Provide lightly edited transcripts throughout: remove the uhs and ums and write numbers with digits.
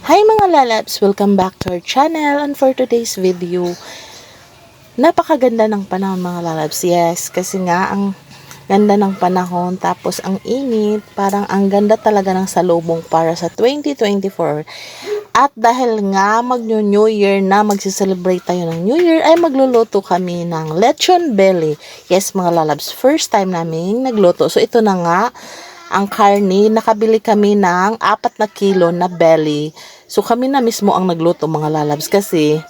Hi mga lalabs! Welcome back to our channel, and for today's video, napakaganda ng panahon mga lalabs. Yes, kasi nga ang ganda ng panahon, tapos ang init, parang ang ganda talaga ng salubong para sa 2024. At dahil nga mag-New Year na, magsi-celebrate tayo ng New Year, ay magluluto kami ng lechon belly. Yes mga lalabs, first time namin nagluto. So ito na nga ang karne. Nakabili kami ng 4 na kilo na belly. So kami na mismo ang nagluto mga lalabs kasi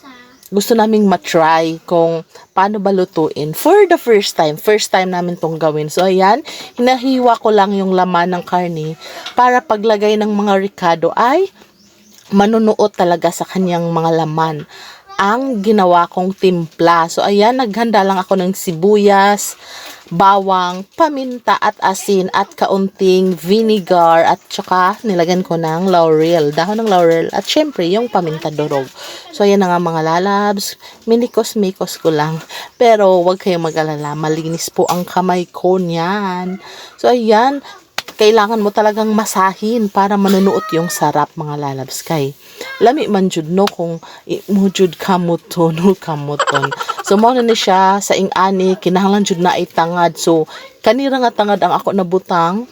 gusto naming matry kung paano ba lutuin for the first time. First time namin tong gawin. So ayan, hinahiwa ko lang yung laman ng karne para paglagay ng mga ricado ay manunuot talaga sa kanyang mga laman ang ginawa kong timpla. So ayan, naghanda lang ako ng sibuyas, bawang, paminta at asin at kaunting vinegar at saka nilagyan ko ng laurel, dahon ng laurel at syempre yung paminta durog. So ayan na nga mga lalabs, minikos-mikos ko lang. Pero wag kayong mag-alala, malinis po ang kamay ko niyan. So ayan, kailangan mo talagang masahin para manunuot yung sarap mga lalabs kay lami man jud no kung imujud kamuton o kamuton. So mo na ni siya sa ing-ani, kinahanglan jud na ay tangad. So kanira nga tangad ang ako nabutang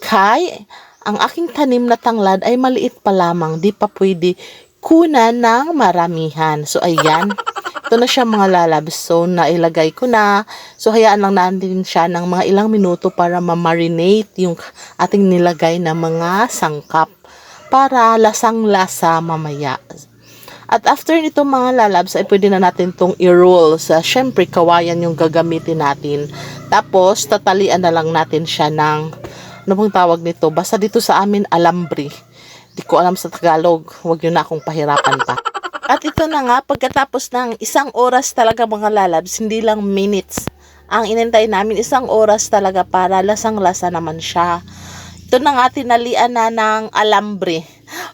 kay ang aking tanim na tanglad ay maliit pa lamang, di pa pwede kuna ng maramihan. So ayan, ito na siya mga lalabs. So nailagay ko na. So hayaan lang natin siya ng mga ilang minuto para ma-marinate yung ating nilagay na mga sangkap para lasang-lasa mamaya. At after nito mga lalabs ay pwede na natin tong i-roll sa, syempre kawayan yung gagamitin natin. Tapos tatalian na lang natin siya ng, ano bang tawag nito? Basta dito sa amin alambre. Di ko alam sa Tagalog. Huwag yun na akong pahirapan pa. At ito na nga, pagkatapos ng 1 oras talaga mga lalabs, hindi lang minutes ang inintay namin, 1 oras talaga para lasang-lasa naman siya. Ito na nga, tinalian na ng alambre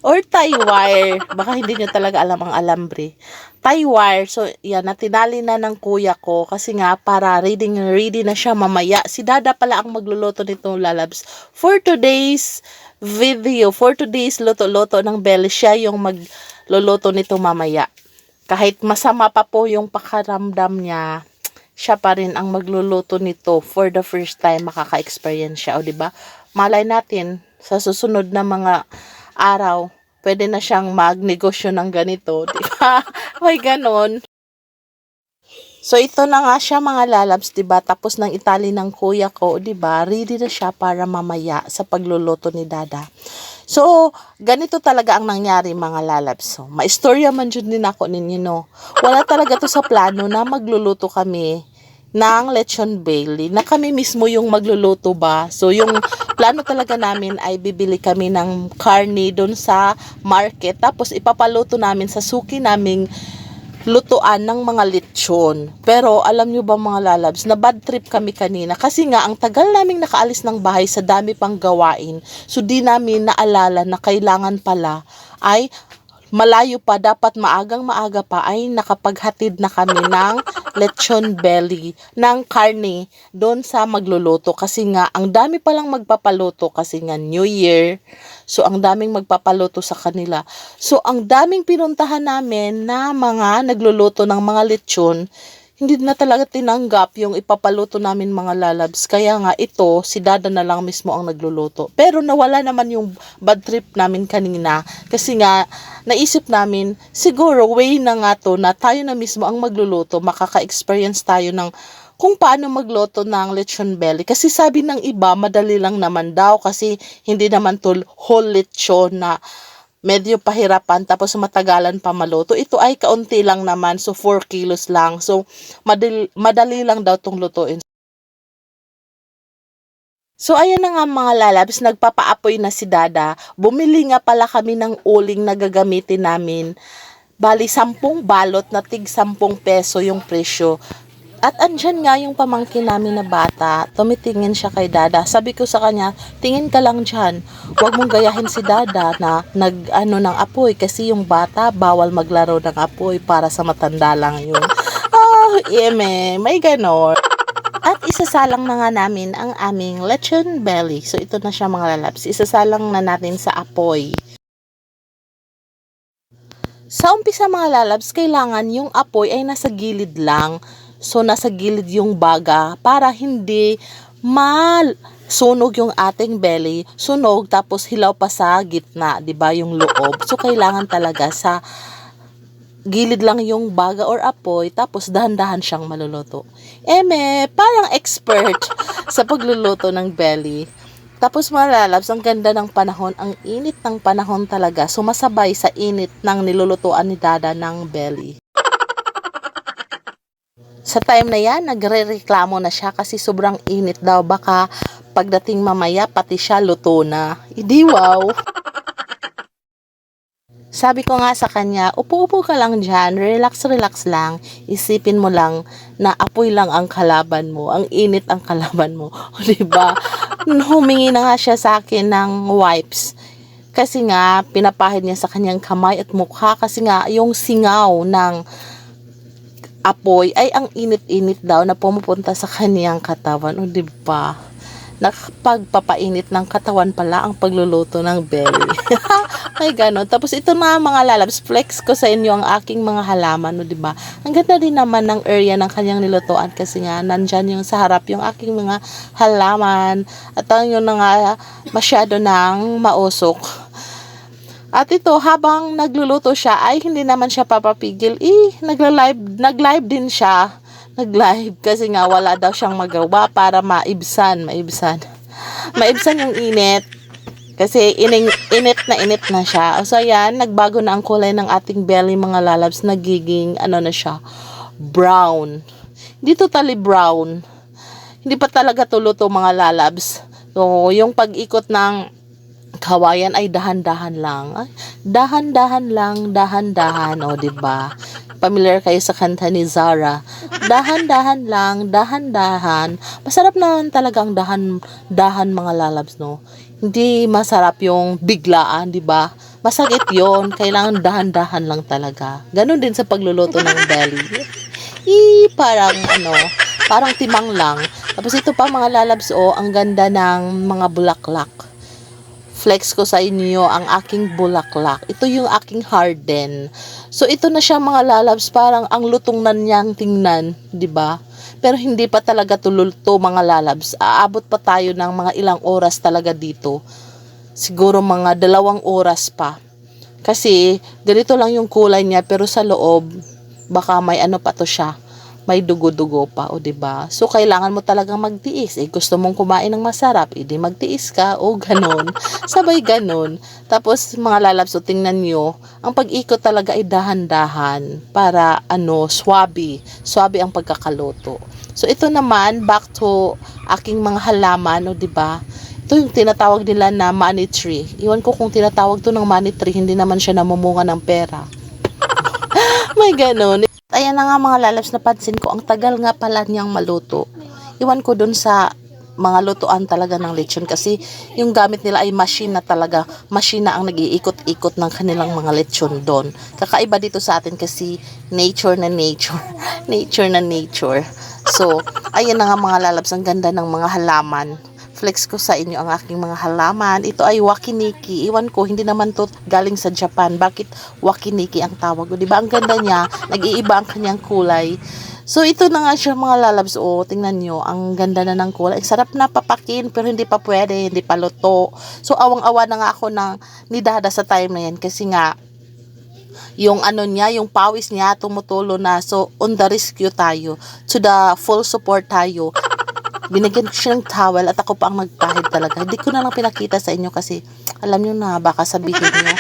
or tie wire. Baka hindi nyo talaga alam ang alambre. Tie wire. So, yan, natinali na ng kuya ko kasi nga para ready na siya mamaya. Si Dada pala ang magluluto nito lalabs. For today's video, for today's luto-luto ng belly, siya yung magluluto nito mamaya. Kahit masama pa po yung pakaramdam niya, siya pa rin ang magluluto nito. For the first time makaka-experience siya, o diba? Malay natin sa susunod na mga araw, pwede na siyang magnegosyo ng ganito, diba? May ganon. So ito na nga siya mga lalabs, 'di ba? Tapos ng itali ng kuya ko, 'di ba? Ready na siya para mamaya sa pagluluto ni Dada. So, ganito talaga ang nangyari mga lalabs. So, maistorya man jud din ako ninyo, no. Wala talaga to sa plano na magluluto kami ng lechon belly, na kami mismo yung magluluto ba. So, yung plano talaga namin ay bibili kami ng karne doon sa market, tapos ipapaluto namin sa suki naming lutuan ng mga lechon. Pero alam nyo ba mga lalabs, na bad trip kami kanina kasi nga ang tagal naming nakaalis ng bahay sa dami pang gawain. So di namin naalala na kailangan pala ay malayo pa, dapat maagang-maaga pa ay nakapaghatid na kami ng lechon belly, ng karne doon sa magluluto kasi nga ang dami palang magpapaluto kasi nga New Year. So ang daming magpapaluto sa kanila. So ang daming pinuntahan namin na mga nagluluto ng mga lechon, hindi na talaga tinanggap yung ipapaluto namin mga lalabs. Kaya nga ito, si Dada na lang mismo ang nagluluto. Pero nawala naman yung bad trip namin kanina. Kasi nga, naisip namin, siguro way na nga to na tayo na mismo ang magluluto. Makaka-experience tayo ng kung paano magluto ng lechon belly. Kasi sabi ng iba, madali lang naman daw. Kasi hindi naman to whole lechon na medyo pahirapan tapos matagalan pa maluto. Ito ay kaunti lang naman, so 4 kilos lang. So madali lang daw tong lutuin. So ayan na nga mga lalabs, nagpapaapoy na si Dada. Bumili nga pala kami ng uling na gagamitin namin. Bali 10 balot na tig 10 peso yung presyo. At andyan nga yung pamangkin namin na bata, tumitingin siya kay Dada. Sabi ko sa kanya, tingin ka lang dyan. Huwag mong gayahin si Dada na ng apoy kasi yung bata bawal maglaro ng apoy, para sa matanda lang yun. May ganon. At isasalang na nga namin ang aming lechon belly. So ito na siya mga lalabs. Isasalang na natin sa apoy. Sa umpisa mga lalabs, kailangan yung apoy ay nasa gilid lang. So, nasa gilid yung baga para hindi sunog yung ating belly. Sunog tapos hilaw pa sa gitna, 'di ba, yung loob. So, kailangan talaga sa gilid lang yung baga or apoy tapos dahan-dahan siyang maluluto. Parang expert sa pagluluto ng belly. Tapos mga lalabs, ang ganda ng panahon, ang init ng panahon talaga, sumasabay sa init ng nilulutuan ni Dada ng belly. Sa time na yan, nagre-reklamo na siya kasi sobrang init daw, baka pagdating mamaya pati siya luto na. Idi wow! Sabi ko nga sa kanya, upo-upo ka lang dyan, relax lang, isipin mo lang na apoy lang ang kalaban mo, ang init ang kalaban mo, diba? Humingi na nga siya sa akin ng wipes, kasi nga pinapahid niya sa kanyang kamay at mukha, kasi nga yung singaw ng apoy ay ang init-init daw na pumupunta sa kanyang katawan, o diba? Nakapagpapainit ng katawan pala ang pagluluto ng belly. Ay ganon. Tapos ito na mga lalabs, flex ko sa inyo ang aking mga halaman, no, 'di ba? Ang ganda din naman ng area ng kanyang nilutuan kasi nga nandyan yung sa harap yung aking mga halaman at ang yun na nga masyado nang mausok. At ito, habang nagluluto siya, ay hindi naman siya papapigil. Nag-live din siya. Nag-live kasi nga wala daw siyang magawa para maibsan yung init. Kasi init na siya. So ayan, nagbago na ang kulay ng ating belly mga lalabs. Nagiging na siya, brown. Hindi totally brown. Hindi pa talaga tuluto mga lalabs. So yung pag-ikot ng kawayan ay dahan-dahan lang. Dahan-dahan lang, dahan-dahan, o diba? Familiar kayo sa kanta ni Zara. Dahan-dahan lang, dahan-dahan. Masarap naman talagang dahan-dahan mga lalabs, no? Hindi masarap yung biglaan, di ba? Masakit yon. Kailangan dahan-dahan lang talaga. Ganon din sa pagluluto ng belly. Parang timang lang. Tapos ito pa mga lalabs, ang ganda ng mga bulaklak. Flex ko sa inyo ang aking bulaklak. Ito yung aking harden. So ito na siya mga lalabs, parang ang lutong na niyang tingnan, 'di ba? Pero hindi pa talaga tuluto mga lalabs. Aabot pa tayo ng mga ilang oras talaga dito. Siguro mga 2 oras pa. Kasi ganito lang yung kulay niya pero sa loob baka may pa to siya. May dugo-dugo pa, o 'di ba? So kailangan mo talagang magtiis. Gusto mong kumain ng masarap, edi magtiis ka, o ganon. Sabay ganon. Tapos mga lalabs, tingnan niyo, ang pag-ikot talaga ay dahan-dahan para swabe ang pagkakaluto. So ito naman, back to aking mga halaman, o 'di ba? Ito yung tinatawag nila na money tree. Iwan ko kung tinatawag to ng money tree, hindi naman siya namumunga ng pera. May ganon. Ayan na nga mga lalabs, napansin ko, ang tagal nga pala niyang maluto. Iwan ko dun sa mga lutuan talaga ng lechon kasi yung gamit nila ay machine na talaga. Machine na ang nag-iikot-ikot ng kanilang mga lechon doon. Kakaiba dito sa atin kasi nature na nature. Nature na nature. So, ayan na nga mga lalabs, ang ganda ng mga halaman. Flex ko sa inyo ang aking mga halaman. Ito ay wakiniki. Iwan ko, hindi naman to galing sa Japan. Bakit wakiniki ang tawag? O, diba? Ang ganda niya. Nag-iiba ang kanyang kulay. So, ito na nga siya mga lalabs. O, tingnan nyo. Ang ganda na ng kulay. Ang sarap na papakin, pero hindi pa pwede. Hindi pa luto. So, awang-awa na nga ako ni Dada sa time na yan. Kasi nga, yung yung pawis niya, tumutulo na. So, on the rescue tayo. To the full support tayo. Binigyan ko siya ng towel at ako pa ang nagpahid talaga. Hindi ko na lang pinakita sa inyo kasi alam nyo na, baka sabihin nyo,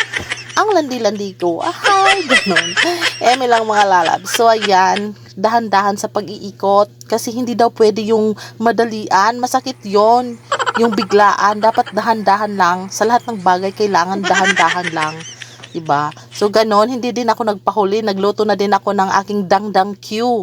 ang landi-landi ko. Ahay, ganun. May lang mga lalab. So, ayan, dahan-dahan sa pag-iikot kasi hindi daw pwede yung madalian. Masakit yon, yung biglaan. Dapat dahan-dahan lang. Sa lahat ng bagay, kailangan dahan-dahan lang. Diba? So, ganun. Hindi din ako nagpahuli. Nagluto na din ako ng aking dangdang Q.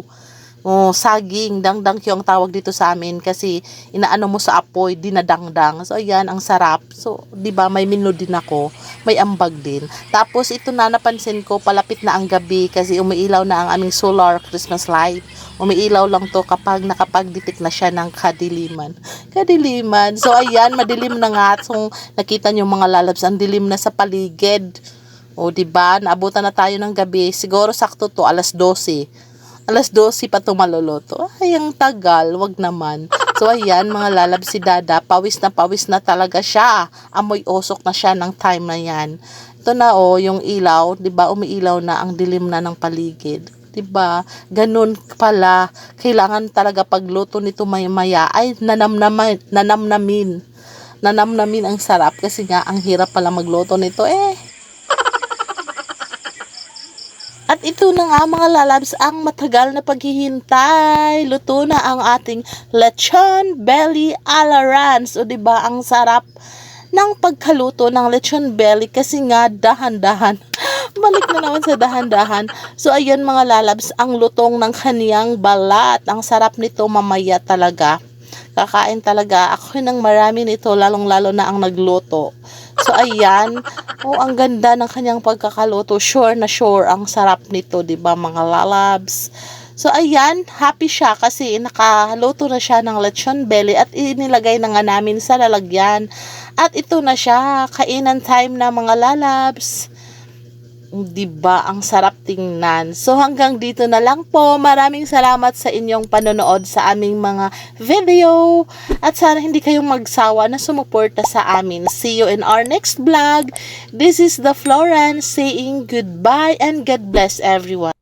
Saging, dangdang yung tawag dito sa amin kasi inaano mo sa apoy, dinadangdang. So ayan, ang sarap. So, 'di ba, may menu din ako, may ambag din. Tapos ito na napansin ko, palapit na ang gabi kasi umiilaw na ang aming solar Christmas light. Umiilaw lang to kapag nakapag-detect na siya ng kadiliman. So ayan, madilim na nga. So nakita niyo mga lalabs, ang dilim na sa paligid. O, diba? Naabutan na tayo ng gabi. Siguro sakto to, alas 12. Alas 12 pa ito maluluto. Ay, ang tagal. Wag naman. So, ayan, mga lalab, si Dada, pawis na talaga siya. Amoy usok na siya ng time na yan. Ito na, yung ilaw. Diba? Umiilaw na, ang dilim na ng paligid. Diba? Ganun pala. Kailangan talaga pagluto nito maya ay nanamnamin ang sarap kasi nga ang hirap pala magluto nito At ito na nga mga lalabs ang matagal na paghihintay. Luto na ang ating lechon belly alarans. O diba ang sarap ng pagkaluto ng lechon belly kasi nga dahan-dahan. Balik na naman sa dahan-dahan. So ayun mga lalabs ang lutong ng kaniyang balat. Ang sarap nito mamaya talaga. Kakain talaga ako ng marami nito, lalong-lalo na ang nagluto. So, ayan. Ang ganda ng kanyang pagkakaluto. Sure na sure ang sarap nito, diba mga lalabs? So, ayan. Happy siya kasi nakaluto na siya ng lechon belly at inilagay na nga namin sa lalagyan. At ito na siya. Kainan time na mga lalabs. Diba ang sarap tingnan. So hanggang dito na lang po. Maraming salamat sa inyong panonood sa aming mga video. At sana hindi kayong magsawa na sumuporta sa amin. See you in our next vlog. This is the Florence saying goodbye and God bless everyone.